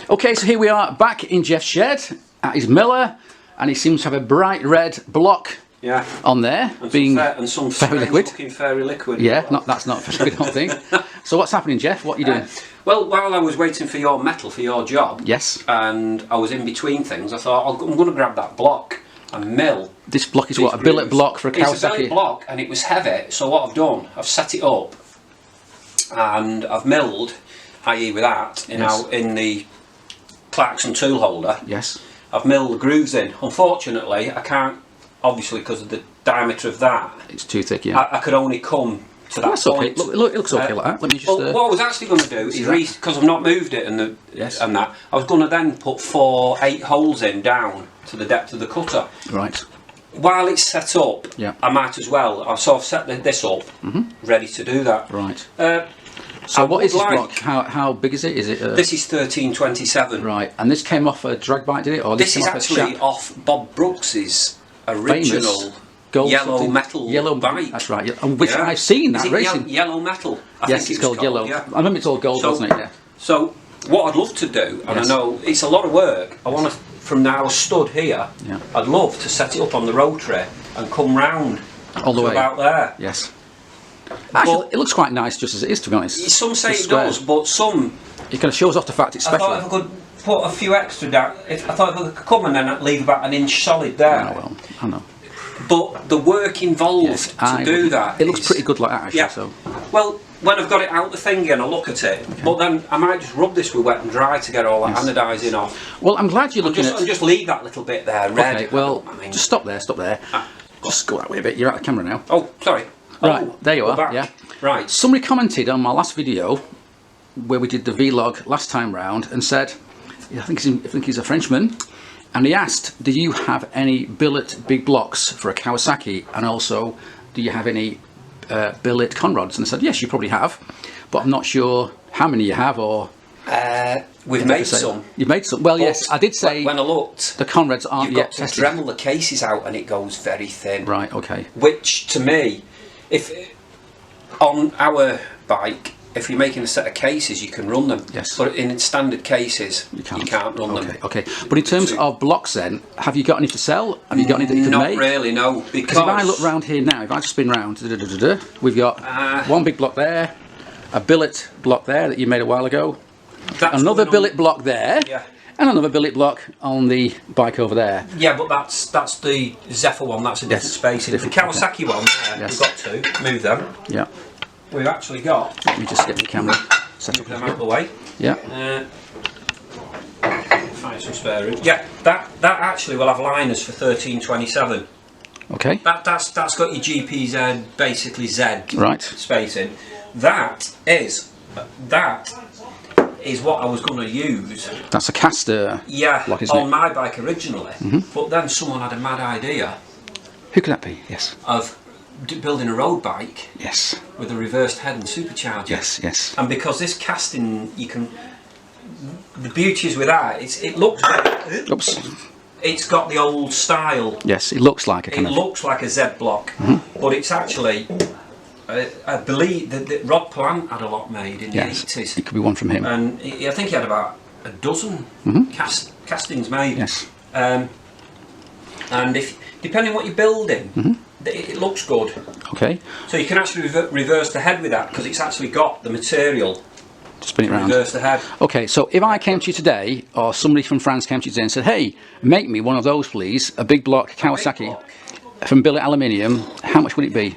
Okay, so here we are back in Jeff's shed at his Miller, and he seems to have a bright red block on there, and being some fairy liquid. Looking fairy liquid. Yeah, that's not fairy liquid, I don't think. So what's happening, Jeff? What are you doing? Well, while I was waiting for your metal for your job, yes, and I was in between things, I thought I'm going to grab that block and mill. This block is what, a billet block for a Kawasaki? It's a billet block, and it was heavy. So what I've done, I've set it up, and I've milled, i.e. with that, in the Clarkson tool holder. Yes. I've milled the grooves in. Unfortunately, I can't, obviously because of the diameter of that. It's too thick, yeah. I could only come to that point. Okay. Look, it looks okay like that. Let me just. Well, what I was actually going to do is, because I've not moved it and that, I was going to then put 8 holes in down to the depth of the cutter. Right. While it's set up, I might as well. I've set this up, ready to do that. Right. So what is this block? How big is it? Is it? This is 1327. Right. And this came off a drag bite, did it? Or this is actually off Bob Brooks's original yellow metal bike. That's right. Which I've seen that racing. Yellow metal. Yes, it's called yellow. Yeah. I remember it's all gold, wasn't it? Yeah. So what I'd love to do, and I know it's a lot of work. I want to, from now stood here. Yeah. I'd love to set it up on the rotary and come round all the way about there. Yes. Actually, it looks quite nice just as it is, to be honest. Some say it does, but some... It kind of shows off the fact it's special. I thought if I could put a few extra down, I thought if I could come and then leave about an inch solid there. Oh, well, I know. But the work involved to do that... It looks pretty good like that, actually. Yeah. So. Well, when I've got it out the thing and I look at it, but then I might just rub this with wet and dry to get all that anodising off. Well, I'm glad you're looking at... And just leave that little bit there, red. Okay, well, just stop there. Just go that way a bit. You're out of the camera now. Oh, sorry. Right, there you are. Back. Yeah. Right. Somebody commented on my last video where we did the vlog last time round and said, I think he's a Frenchman, and he asked, do you have any billet big blocks for a Kawasaki, and also do you have any billet conrods? And I said, yes, you probably have, but I'm not sure how many you have or... We've made some. You've made some. Well, yes, I did say when I looked, the conrods aren't yet tested. You've got to Dremel the cases out and it goes very thin. Right, okay. Which, to me, if on our bike, if you're making a set of cases, you can run them. Yes. But in standard cases, you can't run them. Okay. But in terms of blocks then, have you got any to sell? Have you got any that you can make? Not really, no. Because if I look round here now, if I just spin round, we've got one big block there, a billet block there that you made a while ago, another billet block there, and another billet block on the bike over there. Yeah, but that's the Zephyr one, that's a different space. The Kawasaki one, we've got to move them. Yeah. We've actually got... Let me just get the camera set up. Move them out of the way. Yeah. Find some spare room. Yeah, that actually will have liners for 1327. Okay. That's got your GPZ, basically Z spacing. That is what I was going to use. That's a caster block, isn't on my bike originally. But then someone had a mad idea. Who could that be? Yes. Of building a road bike. Yes. With a reversed head and supercharger. Yes, yes. And because this casting, you can... The beauty is with that, it looks like... Oops. It's got the old style. Yes, it looks like a kind of... It looks like a Z block. But it's actually... I believe that Rod Plant had a lot made in the 80s. It could be one from him. And I think he had about a dozen castings made. Yes. And depending on what you're building, it looks good. Okay. So you can actually reverse the head with that because it's actually got the material to spin it around. Reverse the head. Okay, so if I came to you today, or somebody from France came to you today and said, hey, make me one of those please, a big block Kawasaki from billet aluminium, how much would it be?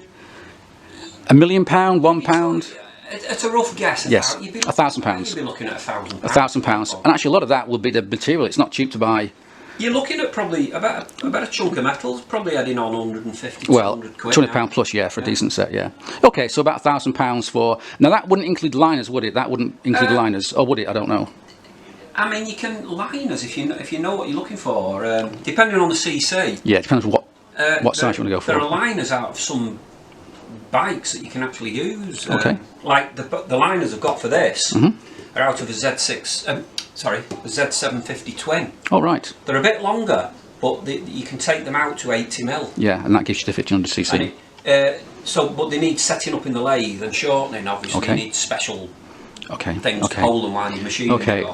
£1 million, £1? It's a rough guess. Yes, £1,000. You'd be looking at £1,000. £1,000, and actually a lot of that will be the material. It's not cheap to buy. You're looking at probably about a chunk of metals, probably adding on 150 well, £200 quid. £200 plus, for a decent set, Okay, so about £1,000 for... Now that wouldn't include liners, would it? That wouldn't include liners, or would it? I don't know. I mean, you can liners if you know what you're looking for, depending on the CC. Yeah, it depends on what size you want to go for. There are liners out of some bikes that you can actually use. Okay. Like the liners I've got for this are out of a Z6. Sorry, the Z750 twin. Oh right. They're a bit longer, but you can take them out to 80 mil. Yeah, and that gives you the 1500cc. But they need setting up in the lathe and shortening. Obviously, you need special things to hold them while you're machining. Okay.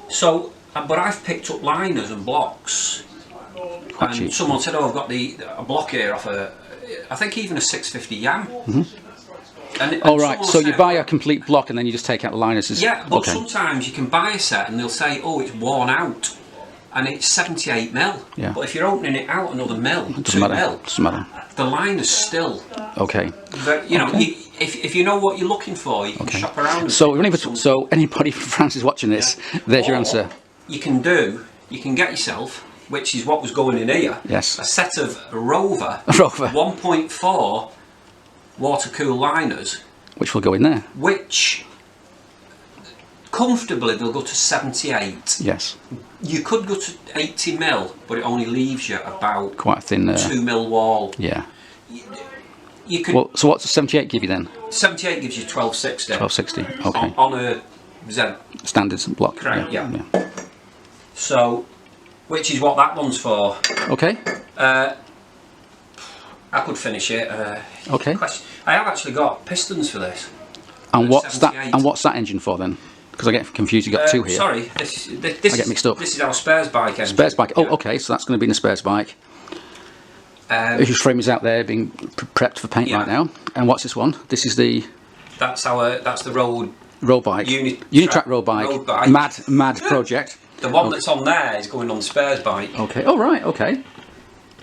So, but I've picked up liners and blocks. Quite And cheap. someone said, "Oh, I've got a block here off I think even a 650 Yam." And Oh right, so you said, buy a complete block and then you just take out the liners. Yeah, but okay. sometimes you can buy a set and they'll say, "Oh, it's worn out," and it's 78 mil. Yeah. But if you're opening it out another mil, Doesn't 2 matter. mil, Doesn't matter. the liner's still. Okay. You know, Okay. if you know what you're looking for, you can shop around. And So, so anybody from France is watching this. There's your Or answer. You can get yourself, which is what was going in here. Yes. A set of Rover. Rover. 1.4 water cool liners, Which will go in there. which comfortably they'll go to 78. Yes. You could go to 80 mil, but it only leaves you about Quite a thin. 2 mil wall. Yeah. You could. Well, so what's the 78 give you then? 78 gives you 1260. 1260. Okay. On a Z. Standard block. Correct. Yeah. So, which is what that one's for. Okay. I could finish it. Okay. I have actually got pistons for this. And what's 78. that? And what's that engine for then? Because I get confused. You got two here. Sorry, this I get mixed up. This is our spares bike engine. Spares bike. Oh, Yeah. okay. So that's going to be in the spares bike. Whose frame is out there being prepped for paint Yeah. right now. And what's this one? This is the That's the road. road bike. Unitrack road bike. Mad project. The one that's on there is going on the spares bike. Okay. Oh right. Okay.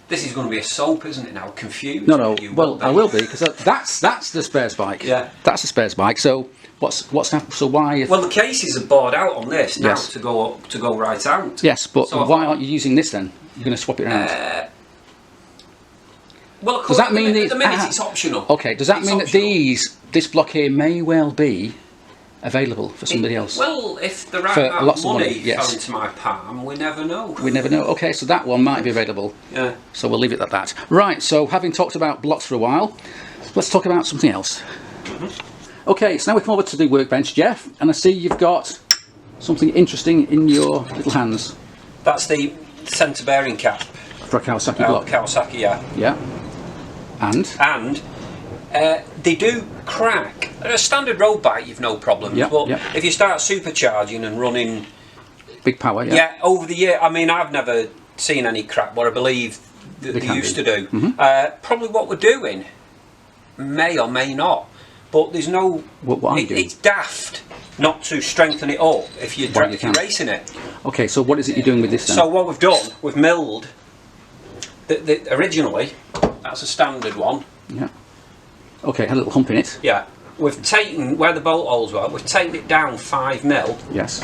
This is going to be a soap, isn't it? Now confused. No. You Well, will I will be because that's the spares bike. Yeah. That's the spares bike. So what's happened? So why? Well, the cases are bored out on this now Yes. to go right out. Yes, but So why aren't you using this then? You're going to swap it around. Well, Does that mean at the minute ah, it's optional. Okay. Does that It's mean optional. that this block here may well be available for somebody else? Well, if the right For amount lots of of money money, yes. fell into my palm, we never know. We never know. Okay, so that one might be available. Yeah. So we'll leave it at that. Right, so having talked about blocks for a while, let's talk about something else. Okay, so now we come over to the workbench, Jeff, and I see you've got something interesting in your little hands That's the centre bearing cap. for a Kawasaki block. Kawasaki, yeah. Yeah. And? And they do crack. A standard road bike, you've no problem. Yeah, But yeah. if you start supercharging and running, Big power, yeah. over the year, I mean, I've never seen any crack, but I believe that they can used do. to do. Probably what we're doing may or may not, but there's no. What are you doing? It's daft not to strengthen it up if you're Well, you can. racing it. Okay, so what is it you're doing with this then? So what we've done, we've milled. Originally, that's a standard one. Yeah. Okay, had a little hump in it. Yeah, we've taken where the bolt holes were. We've taken it down 5 mil Yes.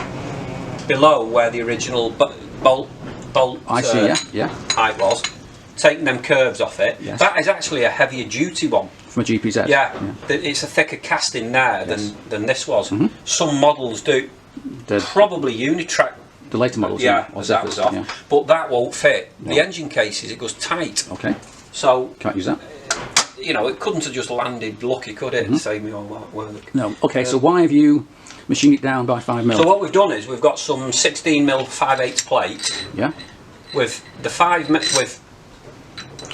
below where the original bolt. I see, yeah. Height was. Taking them curves off it. Yes. That is actually a heavier duty one. From a GPZ. Yeah, it's a thicker casting there Yes. than this was. Some models do. Probably Unitrack. The later models. Yeah, Or that was off. Yeah. But that won't fit. No. The engine cases, it goes tight. Okay, So, can't use that. you know, it couldn't have just landed lucky, could it? And save me all that work. No. Okay, so why have you machined it down by 5 mil? So what we've done is we've got some 16 mil 5/8 plate Yeah. with the 5 mil with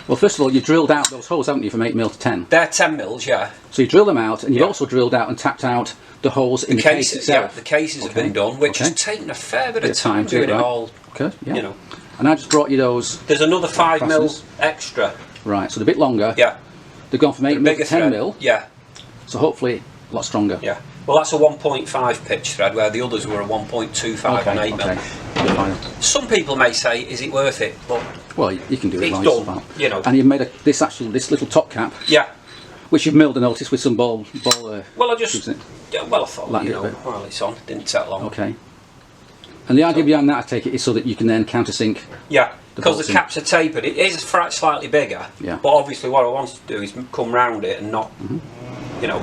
Well, first of all, you drilled out those holes, haven't you, from 8 mil to 10? they're 10 mils, yeah. So you drill them out, and you've Yeah. also drilled out and tapped out the holes in the case itself. Yeah, the cases have been done, which has taken a fair bit of time to do doing it, it right. all. Good, yeah. You know, And I just brought you those. there's another 5 mil Passes. extra. Right, so they're a bit longer. Yeah, They've gone from 8 mil to bigger 10 thread. mil, Yeah, so hopefully a lot stronger. yeah. Well, that's a 1.5 pitch thread, where the others were a 1.25 and 8 mil. Fine. Some people may say, "Is it worth it?" But Well, you can do it It's by done, yourself. you know. And you've made this little top cap, yeah. which you've milled, I noticed, with some ball. Well, I just Isn't it? yeah, well, I thought Landed you a know, bit. while it's on, didn't take long. Okay. And the idea behind that, I take it, is so that you can then countersink. Yeah, because bolts the in. caps are tapered. It is slightly bigger. Yeah. But obviously, what I want to do is come round it and not, you know,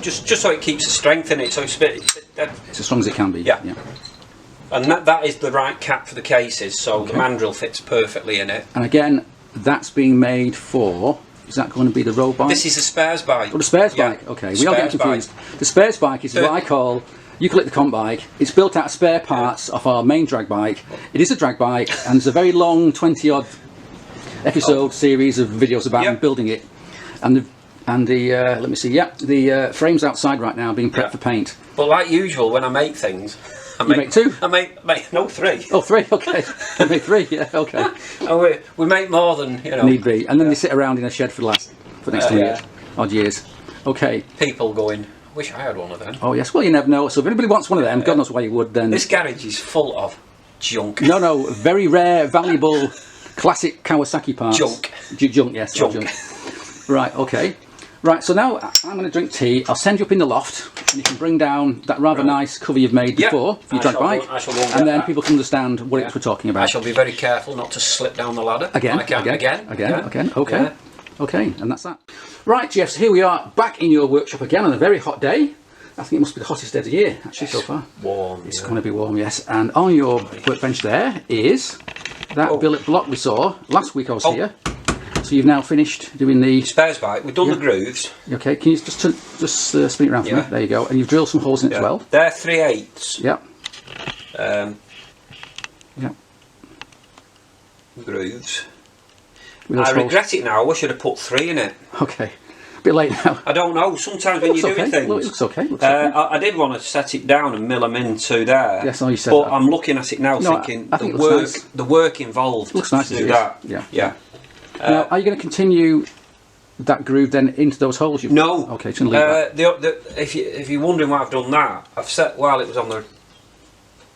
just so it keeps the strength in it. So it's a bit, It's as strong as it can be. Yeah. and that is the right cap for the cases. So the mandrel fits perfectly in it. And again, that's being made for. Is that going to be the road bike? This is a spares bike. Oh, the spares Yeah. bike. Okay, we are getting Spares confused. The spares bike is what I call. You call it the comp bike. It's built out of spare parts of our main drag bike. It is a drag bike, and there's a very long 20-odd episode series of videos about Yeah. building it. And the let me see. Yeah, the frame's outside right now, being prepped for paint. But like usual, when I make things, You make 2? I make no 3. Oh, 3, okay. You make 3, yeah, okay. Oh, we make more than, you know. Need be. And then they sit around in a shed for the next 20 odd years. Okay. People going, I wish I had one of them. Oh, yes, well, you never know. So if anybody wants one of them, God knows why you would then. This garage is full of junk. No, very rare, valuable, classic Kawasaki parts. Junk. Junk, yes. Junk. Right, okay. Right, so now I'm going to drink tea. I'll send you up in the loft, and you can bring down that rather nice cover you've made before for your drag bike, and then people can understand what it is we're talking about. I shall be very careful not to slip down the ladder. Again. Okay. Yeah. Okay, and that's that. Right, Jeff, so here we are back in your workshop again on a very hot day. I think it must be the hottest day of the year, actually, so far. Warm. It's going to be warm, yes. And on your workbench there is that billet block we saw last week I was here. So you've now finished doing the spares bike. We've done the grooves. Okay, can you just spin it around for me? There you go. And you've drilled some holes in it as well. They're 3/8. Yeah. Grooves. I regret it now. I wish I'd have put 3 in it. Okay. A bit late now. I don't know. Sometimes when you're doing things. Well, it looks okay. I did want to set it down and mill them into there. Yes, I know you said but that. I'm looking at it now thinking I think the work involved looks nice to do that. Yeah. Now, are you going to continue that groove then into those holes? No. Okay, it's going to leave that. If you're wondering why I've done that, I've set while it was on the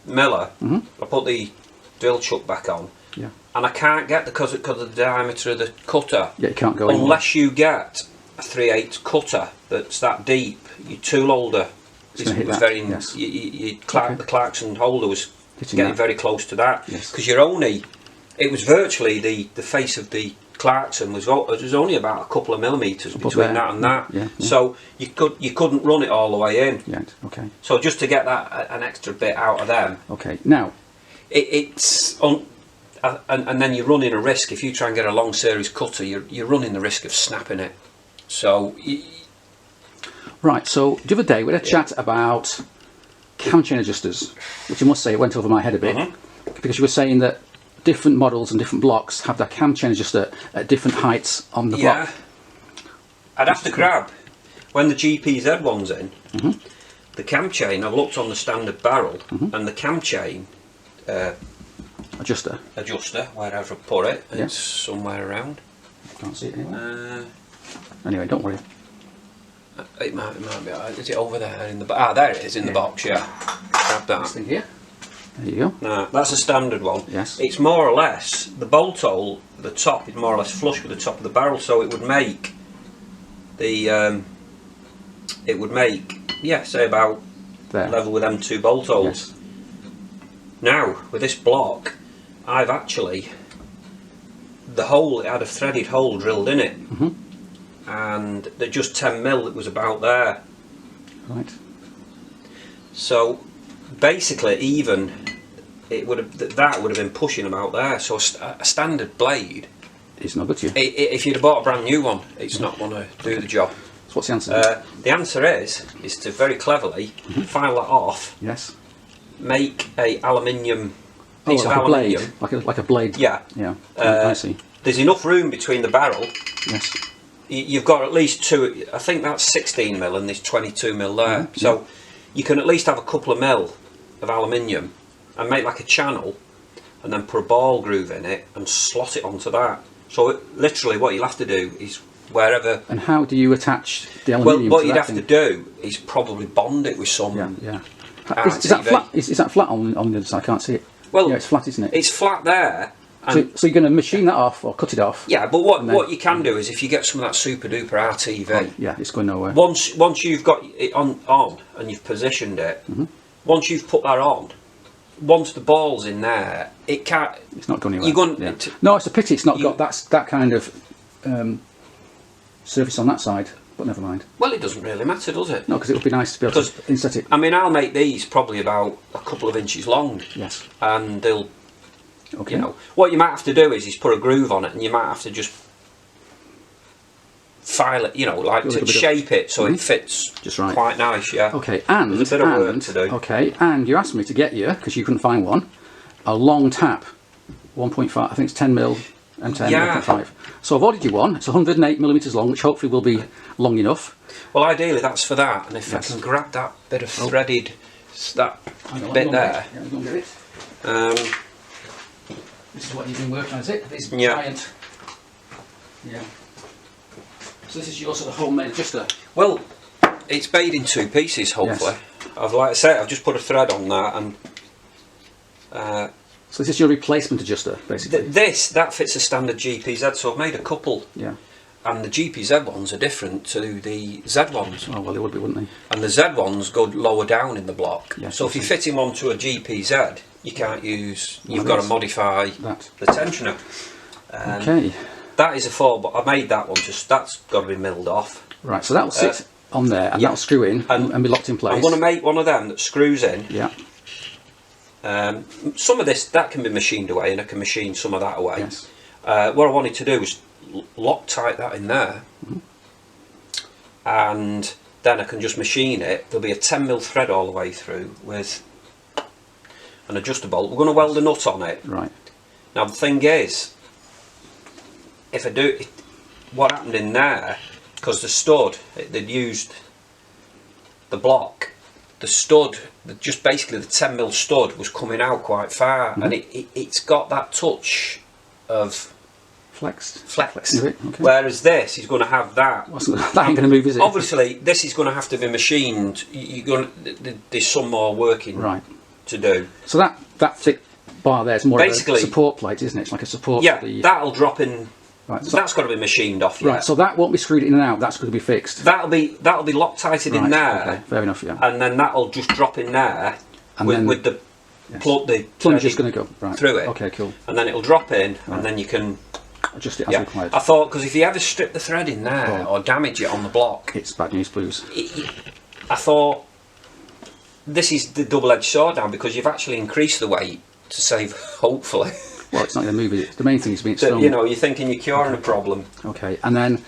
miller. I put the drill chuck back on. Yeah. And I can't get because of the diameter of the cutter. Yeah, you can't go unless you get a 3/8 cutter that's that deep. Your tool holder was very. The Clarkson holder was getting very close to that because you're only. It was virtually the face of the Clarkson was only about a couple of millimetres between that and that. So you couldn't run it all the way in. Yeah. Okay. So just to get that an extra bit out of them. Okay. Now it's on. And then you're running a risk if you try and get a long series cutter. You're running the risk of snapping it. So. Right. So the other day we had a chat about cam chain adjusters, which I must say went over my head a bit because you were saying that different models and different blocks have their cam chain adjuster at different heights on the block. I'd have to grab when the GPZ one's in the cam chain. I looked on the standard barrel and the cam chain. Adjuster, wherever I put it, it's somewhere around. Can't see it anywhere. Anyway, don't worry. It might be. Is it over there in the box? Ah, there it is in the box. Yeah, grab that. This thing here. There you go. No, that's a standard one. Yes. It's more or less the bolt hole. The top is more or less flush with the top of the barrel, so it would make the. It would make say about level with them 2 bolt holes. Yes. Now with this block. I've actually it had a threaded hole drilled in it, and they're just 10mm. It was about there. Right. So basically, even it would have that would have been pushing about there. So a standard blade. It's not good to you. If you'd have bought a brand new one, it's not going to do the job. So what's the answer? The answer is to very cleverly file that off. Yes. Make a aluminium. Like a blade, like a blade. Yeah. I see. There's enough room between the barrel. Yes. You've got at least 2. I think that's 16mm and there's 22mm there. So you can at least have a couple of mil of aluminium and make like a channel, and then put a ball groove in it and slot it onto that. So literally, what you'll have to do is wherever. And how do you attach the aluminium? Well, what you'd have to do is probably bond it with some. Is that flat? Is that flat on the other side? I can't see it. Well, it's flat, isn't it? It's flat there. So you're going to machine that off or cut it off? Yeah, but what you can do is if you get some of that super duper RTV, it's going nowhere. Once you've got it on and you've positioned it, once you've put that on, once the ball's in there, it can't. It's not going anywhere. You're going. No, it's a pity. It's not got that kind of surface on that side. But never mind. Well, it doesn't really matter, does it? No, because it would be nice to be able to inset it. I mean, I'll make these probably about a couple of inches long. Yes. And they'll. Okay. You know, what you might have to do is put a groove on it, and you might have to just file it. You know, like to shape it so it fits just right. Quite nice. Yeah. Okay. And there's a bit of work to do. Okay. And you asked me to get you because you couldn't find one. A long tap, 1.5. I think it's 10mm. M10 1.5. So I've ordered you one. It's 108mm long, which hopefully will be long enough. Well, ideally that's for that, and if I can grab that bit of threaded that bit there. Yeah, go and get it. This is what you've been working on, is it? This giant. Yeah. So this is your sort of homemade adjuster. Well, it's made in 2 pieces, hopefully. Yes. Like I say, I've just put a thread on that, and so this is your replacement adjuster, basically. That fits a standard GPZ, so I've made a couple. Yeah. And the GPZ ones are different to the Z ones. Oh well, they would be, wouldn't they? And the Z ones go lower down in the block. Yes, so if you're fitting one to a GPZ, you can't use. You've got to modify the tensioner. Okay. That is a 4, but I made that one. That's got to be milled off. Right. So that will sit on there, and that'll screw in and be locked in place. I'm going to make one of them that screws in. Yeah. Some of this that can be machined away, and I can machine some of that away. Yes. What I wanted to do was Loctite that in there, and then I can just machine it. There'll be a 10mm thread all the way through with an adjuster bolt. We're going to weld a nut on it. Right. Now the thing is, if I do it, what happened in there, because the stud, they'd used the block, the stud, just basically the 10mm stud was coming out quite far, and it's got that touch of flex. Okay. Whereas this is going to have that. That ain't going to move, is it? Obviously, this is going to have to be machined. There's some more working to do. So that thick bar there is more basically of a support plate, isn't it? It's like a support. Yeah, that'll drop in. Right, so that's got to be machined off. Right, so that won't be screwed in and out. That's going to be fixed. That'll be Loctited in there. Okay, fair enough. Yeah. And then that'll just drop in there, and with the plug. The plunge is going to go through it. Okay, cool. And then it'll drop in, and then you can adjust it as required. I thought, because if you ever strip the thread in there or damage it on the block, it's bad news blues. I thought this is the double-edged sword now, because you've actually increased the weight to save, hopefully. Well, it's not going to move it. The main thing is being strong. You know, you're thinking you're curing a problem. Okay, and then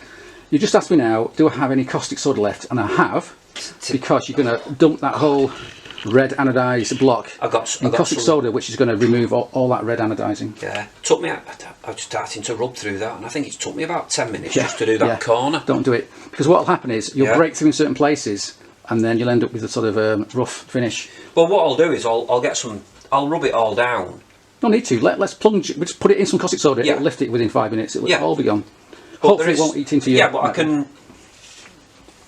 you just asked me now, do I have any caustic soda left? And I have, because you're going to dump that whole red anodised block in caustic soda, which is going to remove all that red anodising. Yeah, took me. I was starting to rub through that, and I think it took me about 10 minutes just to do that corner. Don't do it, because what will happen is you'll break through in certain places, and then you'll end up with a sort of rough finish. Well, what I'll do is I'll get some. I'll rub it all down. Don't need to. Let's plunge. We just put it in some caustic soda. It'll lift it within 5 minutes. It'll all be gone. But hopefully it won't eat into your... Yeah, but I can...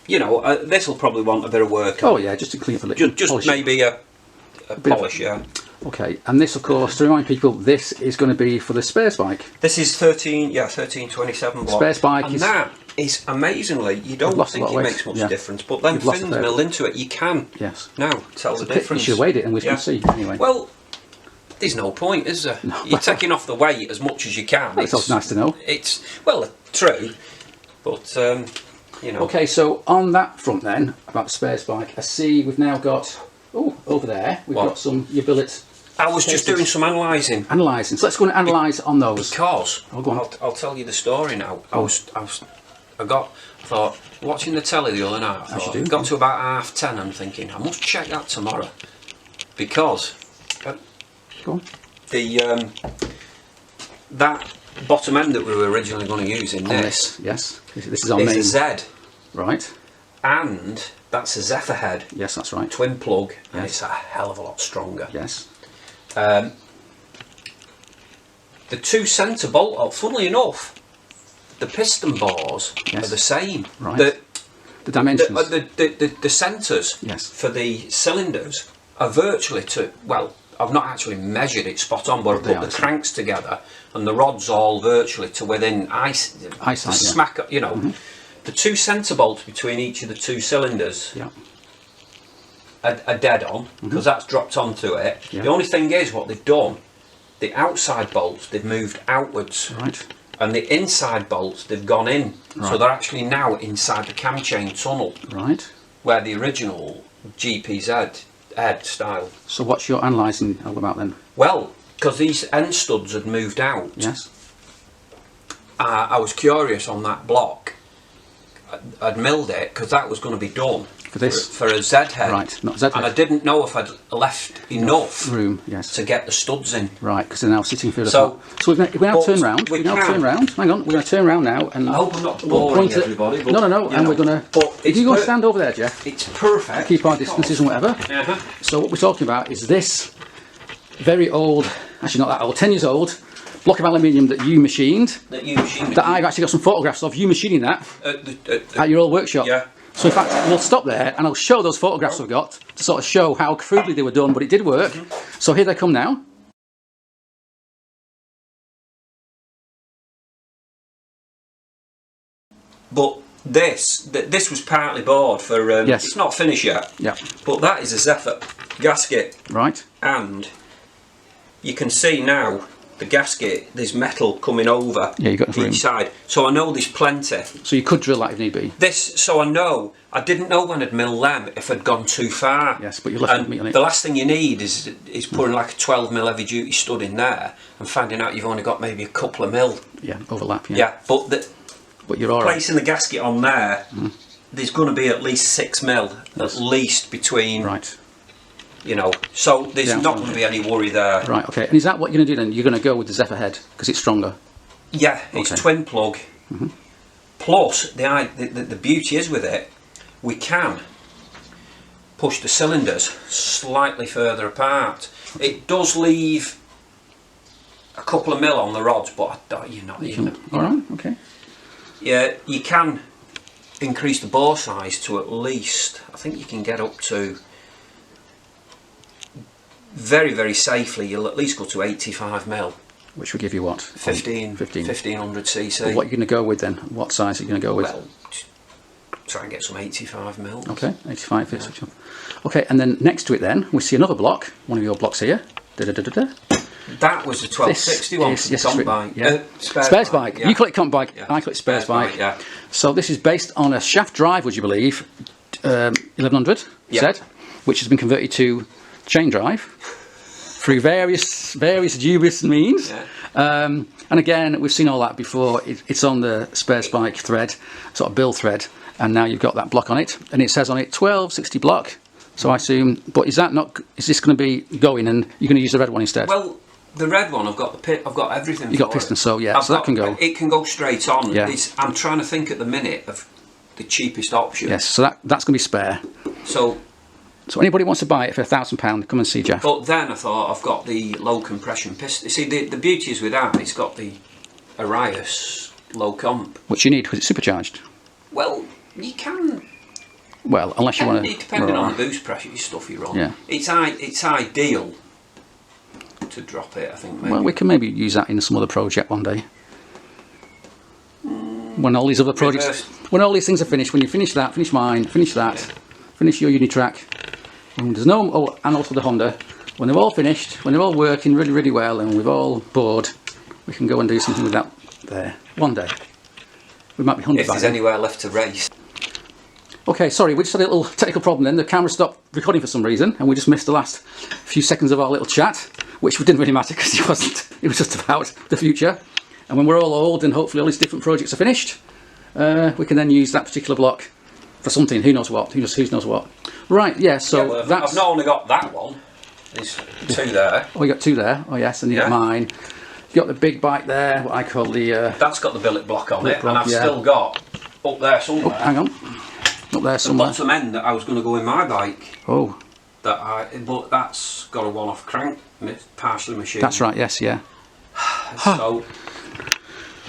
You know, this will probably want a bit of work. Oh yeah, just to clean up a little. Just maybe a polish, Okay, and this, of course, to remind people, this is going to be for the spares bike. This is 1327 block. Spares bike, and that is amazingly, you don't think it makes much difference, but then fins milled into it, you can now tell the difference. You should weigh it and we can see anyway. Well, there's no point, is there? No. You're taking off the weight as much as you can. It's nice to know. It's, well, true, but you know. Okay, so on that front then, about the spares bike, I see we've now got, over there, we've got some, your billet. I was just doing some analysing. Analysing. So let's go and analyse on those. Because I'll tell you the story now. I thought, watching the telly the other night, I got to about 10:30, I'm thinking, I must check that tomorrow. Because that bottom end that we were originally going to use in this is our main. Is a Z. Right. And that's a Zephyr head. Yes, that's right. Twin plug, and it's a hell of a lot stronger. Yes. The two centre bolt, funnily enough, the piston bores are the same. Right. The dimensions. The centres for the cylinders are virtually I've not actually measured it spot on, but I've put the cranks together and the rods all virtually to within eyesight. You know, the two centre bolts between each of the two cylinders are dead on, because that's dropped onto it. The only thing is, what they've done, the outside bolts they've moved outwards, and the inside bolts they've gone in, so they're actually now inside the cam chain tunnel, where the original GPZ head style. So what's your analysing all about then? Well, because these end studs had moved out. Yes. I was curious on that block. I'd milled it because that was going to be done. For this? For a Z head. Right, not Z head. And I didn't know if I'd left enough room, yes, to get the studs in. Right, because they're now sitting further apart. So we're now turn round. We're now turn round. Hang on, we're going to turn round now, and I hope I'm not boring everybody. But, no, and we're going to. But if you go and stand over there, Jeff. It's perfect. Keep our distances and whatever. So what we're talking about is this very old, actually not that old, 10 years old, block of aluminium that you machined. That I've actually got some photographs of you machining that at your old workshop. Yeah. So in fact, we'll stop there and I'll show those photographs we've got to sort of show how crudely they were done, but it did work. So here they come now. But this was partly bored for, yes. It's not finished yet. Yeah. But that is a Zephyr gasket. Right. And you can see now the gasket, there's metal coming over each side. So I know there's plenty. So you could drill that if need be. So I didn't know when I'd mill them if I'd gone too far. Yes, but you left meat on it. The last thing you need is putting like a 12mm heavy duty stud in there and finding out you've only got maybe a couple of mil. Yeah, overlap, Yeah, but you're all placing the gasket on there, there's going to be at least 6mm, at least between. Right. You know, so there's not going to be any worry there. Right, okay. And is that what you're going to do then? You're going to go with the Zephyr head because it's stronger? Yeah, it's twin plug. Plus, the beauty is with it, we can push the cylinders slightly further apart. It does leave a couple of mil on the rods, but you're not even. All right, okay. Yeah, you can increase the bore size to at least, I think you can get up to, very, very safely, you'll at least go to 85mm. Which will give you what? 1500cc. Well, what are you going to go with then? What size are you going to go with? Well, try and get some 85mm. Okay, 85 fits. Yeah. Okay, and then next to it then, we see another block, one of your blocks here. That was a 1260 one from Comp Bike. Yeah. Spares bike. Yeah. You call it Comp Bike, I call it Spares Bike. Yeah. So this is based on a shaft drive, would you believe, 1100 said, which has been converted to chain drive through various dubious means. And again, we've seen all that before. It's on the Spares Bike thread, sort of bill thread, and now you've got that block on it, and it says on it 1260 block. So I assume, but is this going to be going, and you're going to use the red one instead? Well, the red one, I've got everything. You got pistons, so yeah, so that can go. It can go straight on. Yeah. I'm trying to think at the minute of the cheapest option. Yes, so that's going to be spare. So anybody wants to buy it for £1,000, come and see Jeff. But then I thought, I've got the low compression piston. You see, the beauty is with that, it's got the Arias low comp. Which you need because it's supercharged. Well, you can. Well, unless you want to. Depending on the boost pressure stuff you're on. Yeah. It's ideal to drop it, I think. Maybe. Well, we can maybe use that in some other project one day. When all these other projects, when all these things are finished, when you finish that, finish mine, finish that, finish your Unitrack. And there's no, and also the Honda. When they're all finished, when they're all working really, really well, and we've all bored, we can go and do something with that there one day. We might be 100 if there's anywhere left to race. Okay, sorry, we just had a little technical problem then. The camera stopped recording for some reason, and we just missed the last few seconds of our little chat, which didn't really matter because it was just about the future. And when we're all old and hopefully all these different projects are finished, we can then use that particular block for something. Who knows what? Who knows what? Right, yeah. So well, I've not only got that one. There's two there. Oh, you got two there. Oh yes, and you got mine. You got the big bike there. What I call the. That's got the billet block on it, and I've still got up there somewhere. Oh, hang on. Up there somewhere. The bottom end that I was going to go in my bike. Oh. But that's got a one-off crank, partially machined. That's right. Yes. Yeah. So.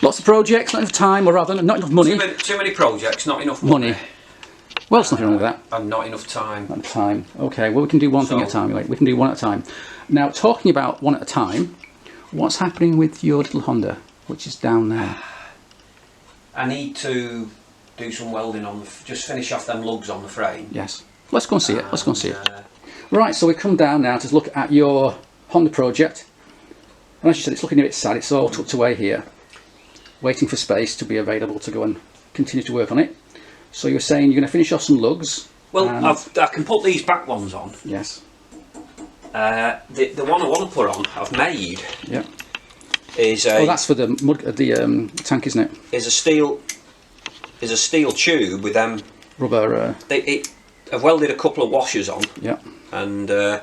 Lots of projects, not enough time, or rather, not enough money. Too many projects, not enough money. Well, there's nothing wrong with that. And not enough time. Not enough time. Okay, well, we can do one thing at a time. We can do one at a time. Now, talking about one at a time, what's happening with your little Honda, which is down there? I need to do some welding on just finish off them lugs on the frame. Yes. Let's go and see it. Let's go and see it. Right, so we come down now to look at your Honda project. And as you said, it's looking a bit sad. It's all tucked away here, waiting for space to be available to go and continue to work on it. So you were saying you're going to finish off some lugs. Well, I can put these back ones on. Yes. The one I want to put on, I've made. Yeah. Is that's for the tank, isn't it? Is a steel tube with them rubber. I've welded a couple of washers on. Yeah. And they're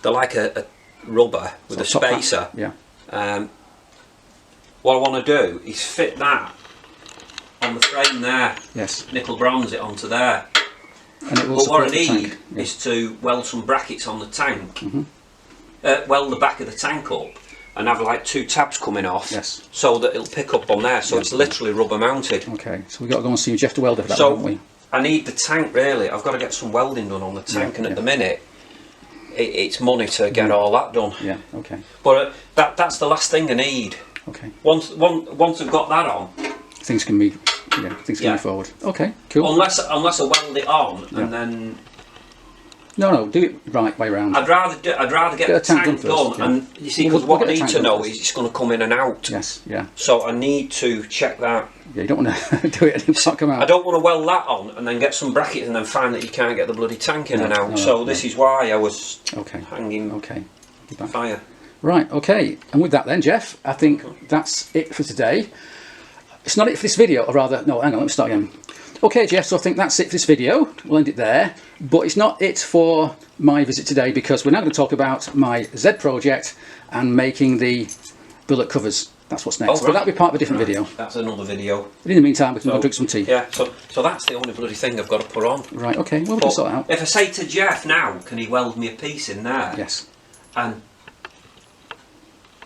like a rubber with a spacer. Yeah. What I want to do is fit that on the frame there. Yes. Nickel bronze it onto there. And it will but what I the need tank. Yeah. is to weld some brackets on the tank. Mm-hmm. Weld the back of the tank up and have like 2 tabs coming off. Yes. So that it'll pick up on there. So it's literally rubber mounted. Okay. So we've got to go and see Jeff the welder for that, so haven't we? I need the tank really. I've got to get some welding done on the tank, and at the minute it's money to get all that done. Yeah. Okay. But that's the last thing I need. Okay. Once I've got that on, things can move. Yeah. Things can move forward. Okay. Cool. Unless I weld it on and then. No, do it right way round. I'd rather get the tank done, and you see, because what I need to know is it's going to come in and out. Yes, yeah. So I need to check that. Yeah, you don't want to do it and it can't come out. I don't want to weld that on and then get some brackets and then find that you can't get the bloody tank in and out. So this is why I was hanging fire. Right, okay. And with that then, Jeff, I think that's it for today. It's not it for this video, or rather, no, hang on, let me start again. Okay, Jeff, so I think that's it for this video. We'll end it there. But it's not it for my visit today, because we're now going to talk about my Z project and making the billet covers. That's what's next. But that'll be part of a different video. That's another video. But in the meantime, we can go drink some tea. Yeah, so that's the only bloody thing I've got to put on. Right, okay, well, we can sort it out. If I say to Jeff now, can he weld me a piece in there? Yes. And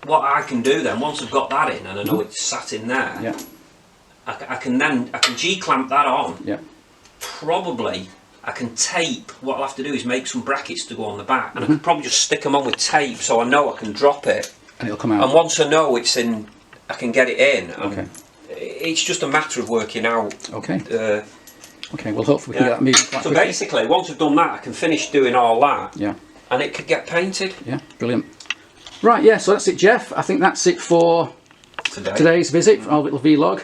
what I can do then, once I've got that in and I know it's sat in there, yeah. I can G-clamp that on. Yeah. Probably I can tape. What I'll have to do is make some brackets to go on the back, and I can probably just stick them on with tape so I know I can drop it. And it'll come out. And once I know it's in, I can get it in. Okay. It's just a matter of working out. Okay. Okay, well hopefully we can get that moving quite quickly. So basically, once I've done that, I can finish doing all that. Yeah. And it could get painted. Yeah, brilliant. Right, yeah, so that's it, Jeff. I think that's it for today's visit, our little vlog.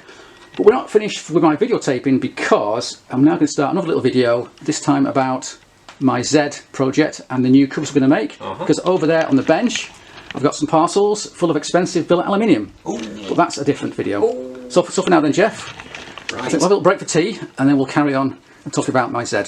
But we're not finished with my videotaping, because I'm now going to start another little video, this time about my Z project and the new covers we're going to make. Because over there on the bench, I've got some parcels full of expensive billet aluminium. But that's a different video. So for now then, Jeff, I think we'll have a little break for tea, and then we'll carry on and talk about my Z.